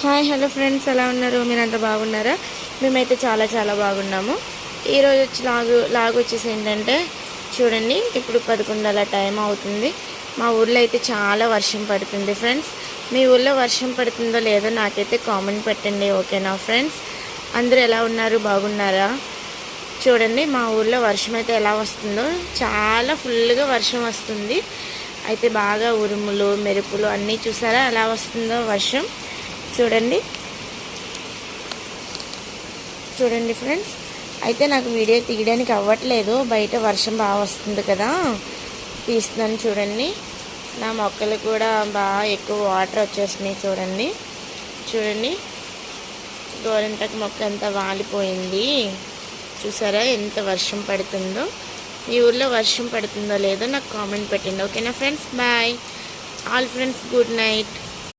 Hi hello friends, ఎలా ఉన్నారు? మీరంతా బాగున్నారా? మేమైతే చాలా చాలా బాగున్నాము. ఈరోజు వచ్చి లాగు వచ్చేసి ఏంటంటే చూడండి, ఇప్పుడు 11 అలా టైం అవుతుంది. మా ఊర్లో అయితే చాలా వర్షం పడుతుంది ఫ్రెండ్స్. మీ ఊళ్ళో వర్షం పడుతుందో లేదో నాకైతే కామెంట్ పెట్టండి, ఓకేనా ఫ్రెండ్స్? అందరూ ఎలా ఉన్నారు? బాగున్నారా? చూడండి, మా ఊర్లో వర్షం అయితే ఎలా వస్తుందో, చాలా ఫుల్గా వర్షం వస్తుంది. అయితే బాగా ఉరుములు మెరుపులు అన్నీ చూసారా ఎలా వస్తుందో వర్షం. చూడండి చూడండి ఫ్రెండ్స్, అయితే నాకు వీడియో తీయడానికి అవ్వట్లేదు, బయట వర్షం బాగా వస్తుంది కదా, తీస్తున్నాను. చూడండి, నా మొక్కలు కూడా బాగా ఎక్కువ వాటర్ వచ్చేసినాయి. చూడండి చూడండి గోరింటకు మొక్క అంతా వాలిపోయింది. చూసారా ఎంత వర్షం పడుతుందో? మీ ఊర్లో వర్షం పడుతుందో లేదో నాకు కామెంట్ పెట్టండి, ఓకేనా friends? Bye all friends, good night.